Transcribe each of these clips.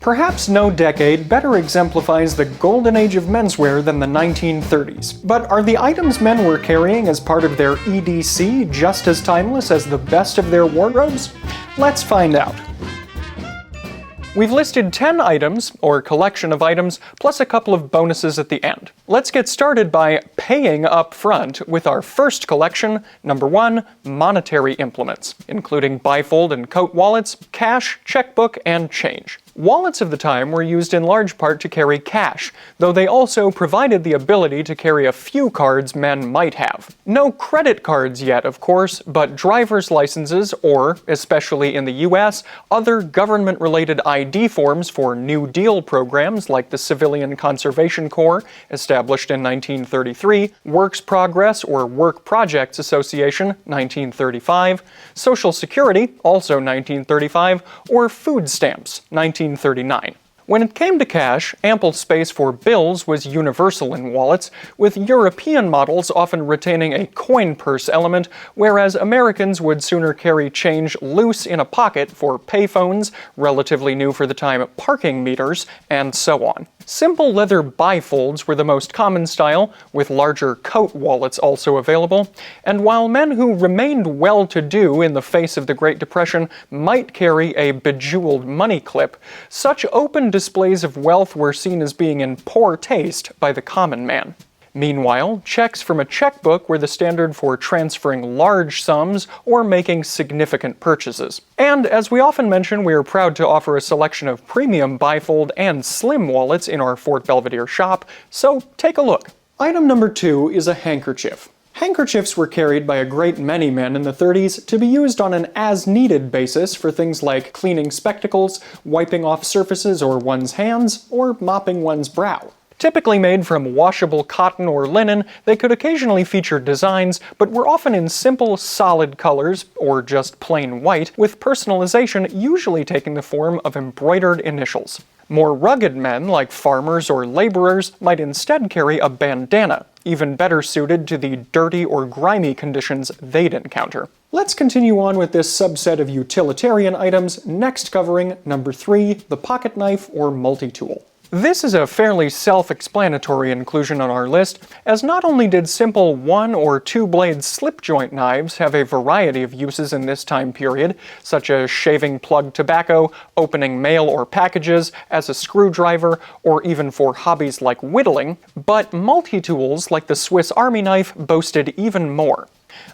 Perhaps no decade better exemplifies the golden age of menswear than the 1930s. But are the items men were carrying as part of their EDC just as timeless as the best of their wardrobes? Let's find out. We've listed 10 items, or collection of items, plus a couple of bonuses at the end. Let's get started by paying up front with our first collection, number 1, monetary implements, including bifold and coat wallets, cash, checkbook, and change. Wallets of the time were used in large part to carry cash, though they also provided the ability to carry a few cards men might have. No credit cards yet, of course, but driver's licenses or, especially in the US, other government-related ID forms for New Deal programs like the Civilian Conservation Corps, established in 1933, Works Progress or Work Projects Association, 1935, Social Security, also 1935, or food stamps, 1939. When it came to cash, ample space for bills was universal in wallets, with European models often retaining a coin purse element, whereas Americans would sooner carry change loose in a pocket for payphones, relatively new for the time parking meters, and so on. Simple leather bifolds were the most common style, with larger coat wallets also available, and while men who remained well-to-do in the face of the Great Depression might carry a bejeweled money clip, such open displays of wealth were seen as being in poor taste by the common man. Meanwhile, checks from a checkbook were the standard for transferring large sums or making significant purchases. And as we often mention, we are proud to offer a selection of premium bifold and slim wallets in our Fort Belvedere shop, so take a look. Item number 2 is a handkerchief. Handkerchiefs were carried by a great many men in the 30s to be used on an as-needed basis for things like cleaning spectacles, wiping off surfaces or one's hands, or mopping one's brow. Typically made from washable cotton or linen, they could occasionally feature designs, but were often in simple, solid colors, or just plain white, with personalization usually taking the form of embroidered initials. More rugged men, like farmers or laborers, might instead carry a bandana, even better suited to the dirty or grimy conditions they'd encounter. Let's continue on with this subset of utilitarian items, next covering number 3, the pocket knife or multi-tool. This is a fairly self-explanatory inclusion on our list, as not only did simple 1- or 2-blade slip-joint knives have a variety of uses in this time period, such as shaving plug tobacco, opening mail or packages, as a screwdriver, or even for hobbies like whittling, but multi-tools like the Swiss Army knife boasted even more.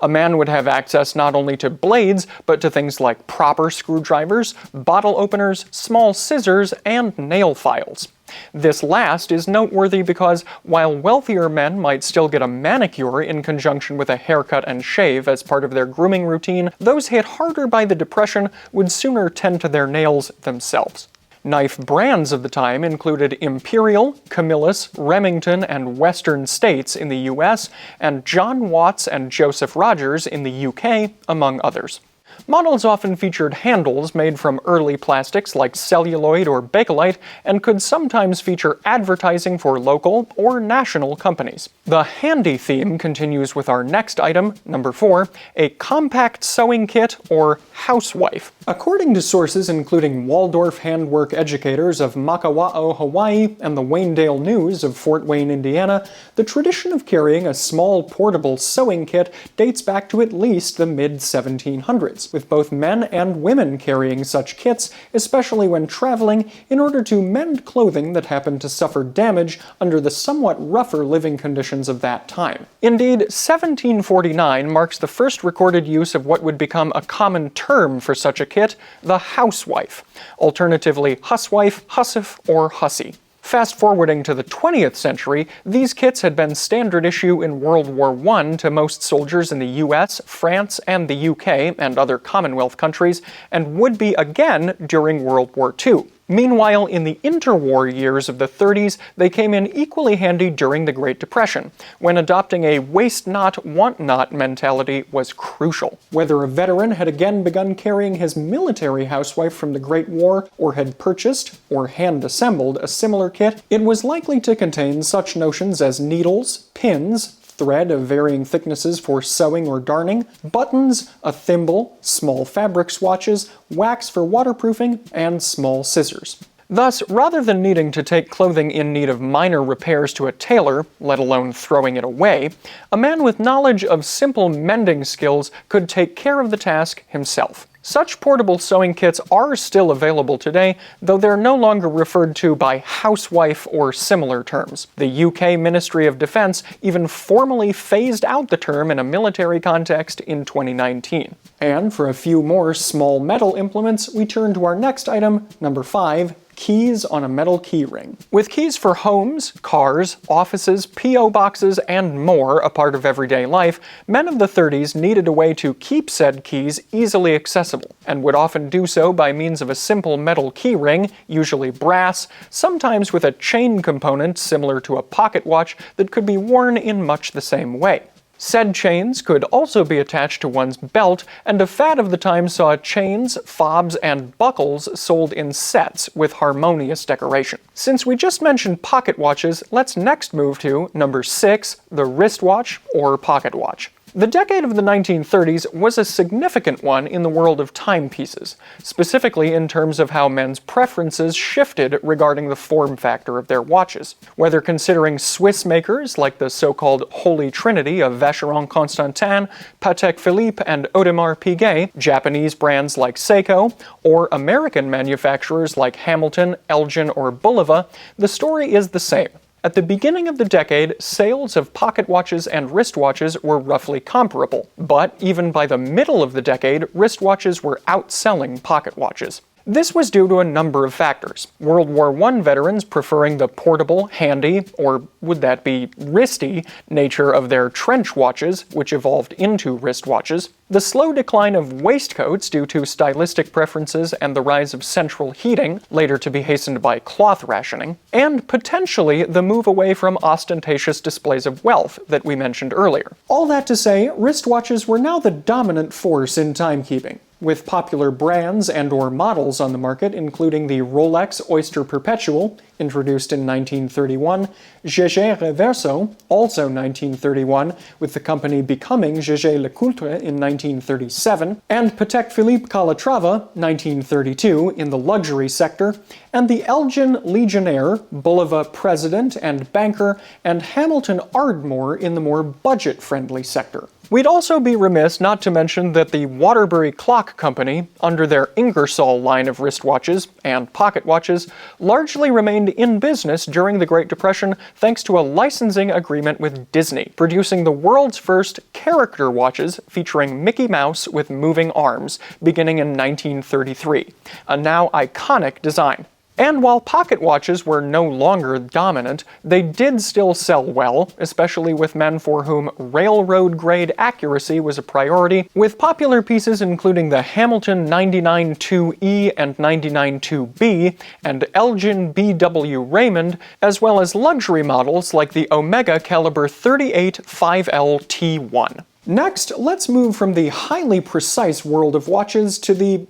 A man would have access not only to blades, but to things like proper screwdrivers, bottle openers, small scissors, and nail files. This last is noteworthy because while wealthier men might still get a manicure in conjunction with a haircut and shave as part of their grooming routine, those hit harder by the Depression would sooner tend to their nails themselves. Knife brands of the time included Imperial, Camillus, Remington, and Western States in the US, and John Watts and Joseph Rogers in the UK, among others. Models often featured handles made from early plastics like celluloid or bakelite, and could sometimes feature advertising for local or national companies. The handy theme continues with our next item, number 4, a compact sewing kit or housewife. According to sources including Waldorf handwork educators of Makawao, Hawaii, and the Waynedale News of Fort Wayne, Indiana, the tradition of carrying a small portable sewing kit dates back to at least the mid-1700s, with both men and women carrying such kits, especially when traveling, in order to mend clothing that happened to suffer damage under the somewhat rougher living conditions of that time. Indeed, 1749 marks the first recorded use of what would become a common term for such a kit, the housewife, alternatively huswife, hussif, or hussy. Fast forwarding to the 20th century, these kits had been standard issue in World War I to most soldiers in the US, France, and the UK, and other Commonwealth countries, and would be again during World War II. Meanwhile, in the interwar years of the 30s, they came in equally handy during the Great Depression, when adopting a waste not, want not mentality was crucial. Whether a veteran had again begun carrying his military housewife from the Great War, or had purchased, or hand-assembled a similar kit, it was likely to contain such notions as needles, pins, thread of varying thicknesses for sewing or darning, buttons, a thimble, small fabric swatches, wax for waterproofing, and small scissors. Thus, rather than needing to take clothing in need of minor repairs to a tailor, let alone throwing it away, a man with knowledge of simple mending skills could take care of the task himself. Such portable sewing kits are still available today, though they're no longer referred to by housewife or similar terms. The UK Ministry of Defence even formally phased out the term in a military context in 2019. And for a few more small metal implements, we turn to our next item, number 5, keys on a metal keyring. With keys for homes, cars, offices, P.O. boxes, and more a part of everyday life, men of the 30s needed a way to keep said keys easily accessible, and would often do so by means of a simple metal keyring, usually brass, sometimes with a chain component similar to a pocket watch that could be worn in much the same way. Said chains could also be attached to one's belt, and a fad of the time saw chains, fobs, and buckles sold in sets with harmonious decoration. Since we just mentioned pocket watches, let's next move to number 6, the wristwatch or pocket watch. The decade of the 1930s was a significant one in the world of timepieces, specifically in terms of how men's preferences shifted regarding the form factor of their watches. Whether considering Swiss makers like the so-called Holy Trinity of Vacheron Constantin, Patek Philippe, and Audemars Piguet, Japanese brands like Seiko, or American manufacturers like Hamilton, Elgin, or Bulova, the story is the same. At the beginning of the decade, sales of pocket watches and wristwatches were roughly comparable, but even by the middle of the decade, wristwatches were outselling pocket watches. This was due to a number of factors. World War I veterans preferring the portable, handy, or would that be wristy, nature of their trench watches, which evolved into wristwatches, the slow decline of waistcoats due to stylistic preferences and the rise of central heating, later to be hastened by cloth rationing, and potentially the move away from ostentatious displays of wealth that we mentioned earlier. All that to say, wristwatches were now the dominant force in timekeeping, with popular brands and/or models on the market including the Rolex Oyster Perpetual, introduced in 1931, Jaeger Reverso, also 1931, with the company becoming Jaeger LeCoultre in 1937, and Patek Philippe Calatrava, 1932, in the luxury sector, and the Elgin Legionnaire, Bulova President and Banker, and Hamilton Ardmore in the more budget-friendly sector. We'd also be remiss not to mention that the Waterbury Clock Company, under their Ingersoll line of wristwatches and pocket watches, largely remained in business during the Great Depression thanks to a licensing agreement with Disney, producing the world's first character watches featuring Mickey Mouse with moving arms, beginning in 1933, a now iconic design. And while pocket watches were no longer dominant, they did still sell well, especially with men for whom railroad-grade accuracy was a priority, with popular pieces including the Hamilton 99-2E and 99-2B, and Elgin B.W. Raymond, as well as luxury models like the Omega caliber 38 5L T1. Next, let's move from the highly precise world of watches to the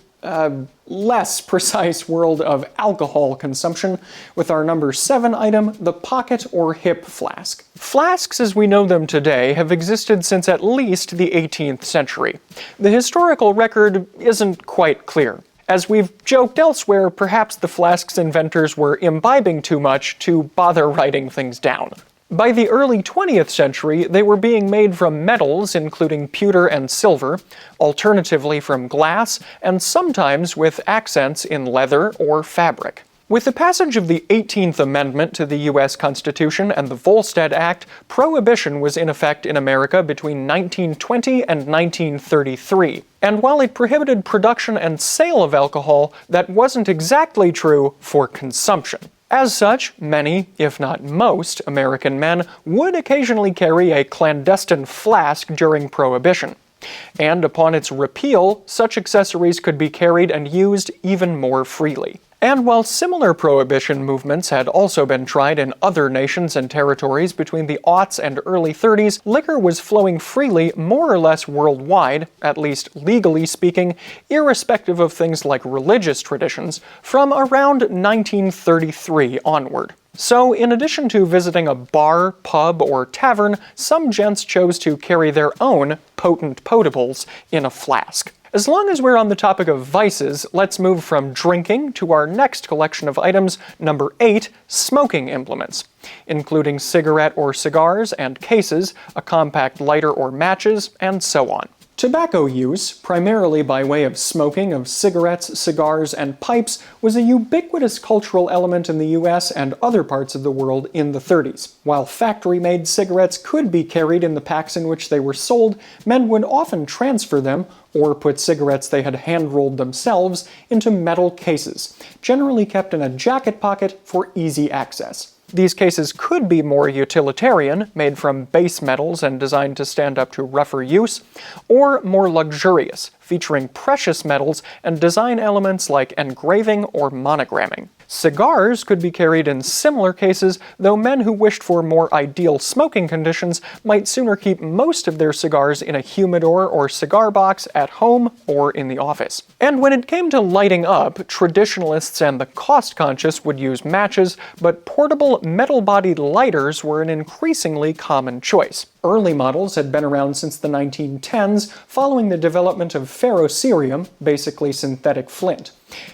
less precise world of alcohol consumption, with our number 7 item, the pocket or hip flask. Flasks as we know them today have existed since at least the 18th century. The historical record isn't quite clear. As we've joked elsewhere, perhaps the flask's inventors were imbibing too much to bother writing things down. By the early 20th century, they were being made from metals including pewter and silver, alternatively from glass, and sometimes with accents in leather or fabric. With the passage of the 18th Amendment to the U.S. Constitution and the Volstead Act, Prohibition was in effect in America between 1920 and 1933. And while it prohibited production and sale of alcohol, that wasn't exactly true for consumption. As such, many, if not most, American men would occasionally carry a clandestine flask during Prohibition. And upon its repeal, such accessories could be carried and used even more freely. And while similar prohibition movements had also been tried in other nations and territories between the aughts and early 30s, liquor was flowing freely more or less worldwide, at least legally speaking, irrespective of things like religious traditions, from around 1933 onward. So, in addition to visiting a bar, pub, or tavern, some gents chose to carry their own potent potables in a flask. As long as we're on the topic of vices, let's move from drinking to our next collection of items, number 8, smoking implements, including cigarette or cigars and cases, a compact lighter or matches, and so on. Tobacco use, primarily by way of smoking of cigarettes, cigars, and pipes, was a ubiquitous cultural element in the US and other parts of the world in the 30s. While factory-made cigarettes could be carried in the packs in which they were sold, men would often transfer them, or put cigarettes they had hand-rolled themselves, into metal cases, generally kept in a jacket pocket for easy access. These cases could be more utilitarian, made from base metals and designed to stand up to rougher use, or more luxurious, featuring precious metals and design elements like engraving or monogramming. Cigars could be carried in similar cases, though men who wished for more ideal smoking conditions might sooner keep most of their cigars in a humidor or cigar box at home or in the office. And when it came to lighting up, traditionalists and the cost-conscious would use matches, but portable metal-bodied lighters were an increasingly common choice. Early models had been around since the 1910s, following the development of ferrocerium, basically synthetic flint.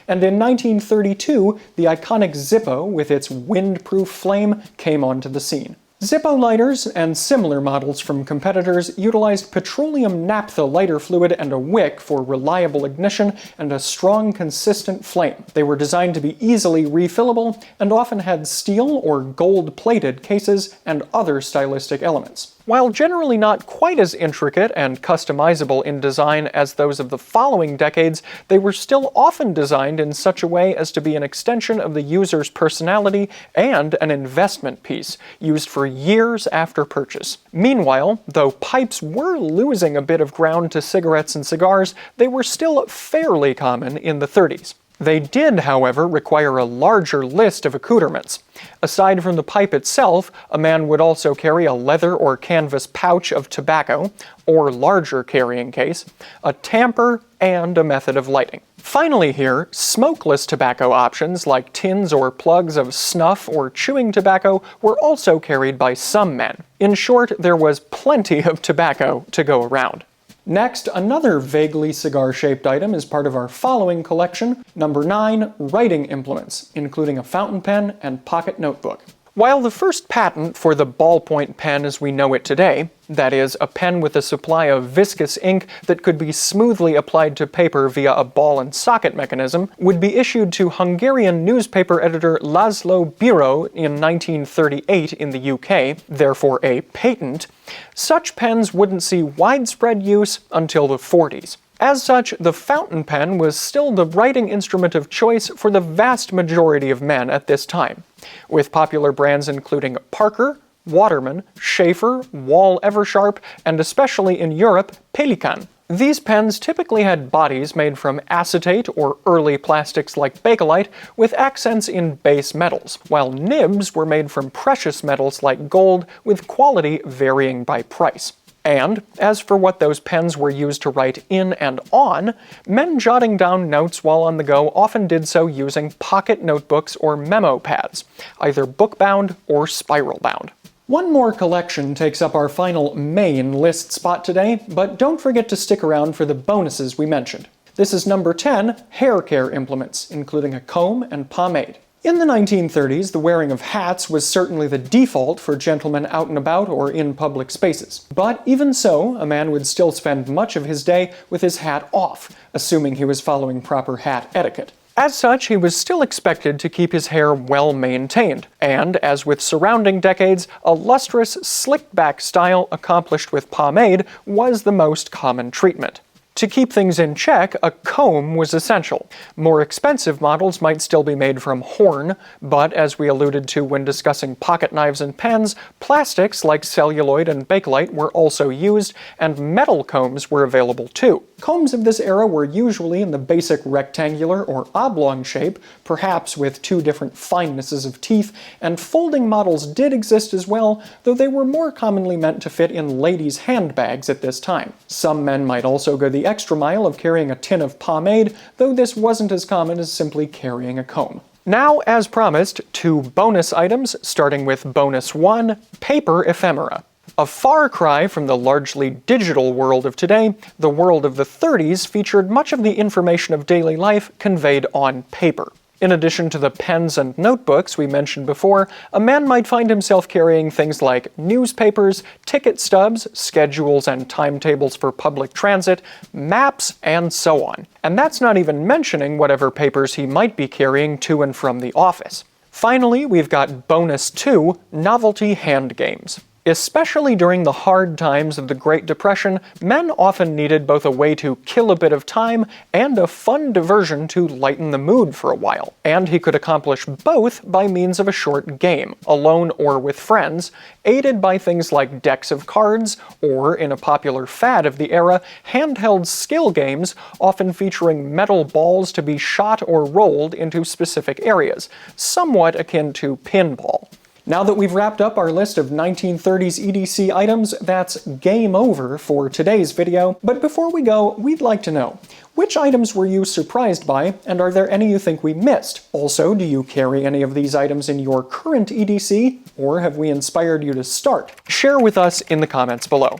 And in 1932, the iconic Zippo, with its wind-proof flame, came onto the scene. Zippo lighters and similar models from competitors utilized petroleum naphtha lighter fluid and a wick for reliable ignition and a strong, consistent flame. They were designed to be easily refillable and often had steel or gold-plated cases and other stylistic elements. While generally not quite as intricate and customizable in design as those of the following decades, they were still often designed in such a way as to be an extension of the user's personality and an investment piece, used for years after purchase. Meanwhile, though pipes were losing a bit of ground to cigarettes and cigars, they were still fairly common in the 30s. They did, however, require a larger list of accoutrements. Aside from the pipe itself, a man would also carry a leather or canvas pouch of tobacco, or larger carrying case, a tamper, and a method of lighting. Finally here, smokeless tobacco options like tins or plugs of snuff or chewing tobacco were also carried by some men. In short, there was plenty of tobacco to go around. Next, another vaguely cigar-shaped item is part of our following collection, number 9, writing implements, including a fountain pen and pocket notebook. While the first patent for the ballpoint pen as we know it today, that is, a pen with a supply of viscous ink that could be smoothly applied to paper via a ball and socket mechanism, would be issued to Hungarian newspaper editor Laszlo Biro in 1938 in the UK, therefore a patent, such pens wouldn't see widespread use until the 40s. As such, the fountain pen was still the writing instrument of choice for the vast majority of men at this time, with popular brands including Parker, Waterman, Schaefer, Wall Eversharp, and especially in Europe, Pelikan. These pens typically had bodies made from acetate or early plastics like Bakelite with accents in base metals, while nibs were made from precious metals like gold with quality varying by price. And, as for what those pens were used to write in and on, men jotting down notes while on the go often did so using pocket notebooks or memo pads, either book-bound or spiral-bound. One more collection takes up our final main list spot today, but don't forget to stick around for the bonuses we mentioned. This is number 10, hair care implements, including a comb and pomade. In the 1930s, the wearing of hats was certainly the default for gentlemen out and about or in public spaces. But even so, a man would still spend much of his day with his hat off, assuming he was following proper hat etiquette. As such, he was still expected to keep his hair well maintained, and, as with surrounding decades, a lustrous, slicked-back style accomplished with pomade was the most common treatment. To keep things in check, a comb was essential. More expensive models might still be made from horn, but as we alluded to when discussing pocket knives and pens, plastics like celluloid and bakelite were also used, and metal combs were available too. Combs of this era were usually in the basic rectangular or oblong shape, perhaps with 2 different finenesses of teeth, and folding models did exist as well, though they were more commonly meant to fit in ladies' handbags at this time. Some men might also go the extra mile of carrying a tin of pomade, though this wasn't as common as simply carrying a comb. Now, as promised, 2 bonus items, starting with bonus 1, paper ephemera. A far cry from the largely digital world of today, the world of the 30s featured much of the information of daily life conveyed on paper. In addition to the pens and notebooks we mentioned before, a man might find himself carrying things like newspapers, ticket stubs, schedules and timetables for public transit, maps, and so on. And that's not even mentioning whatever papers he might be carrying to and from the office. Finally, we've got bonus 2, novelty hand games. Especially during the hard times of the Great Depression, men often needed both a way to kill a bit of time and a fun diversion to lighten the mood for a while. And he could accomplish both by means of a short game, alone or with friends, aided by things like decks of cards, or, in a popular fad of the era, handheld skill games, often featuring metal balls to be shot or rolled into specific areas, somewhat akin to pinball. Now that we've wrapped up our list of 1930s EDC items, that's game over for today's video. But before we go, we'd like to know, which items were you surprised by, and are there any you think we missed? Also, do you carry any of these items in your current EDC, or have we inspired you to start? Share with us in the comments below.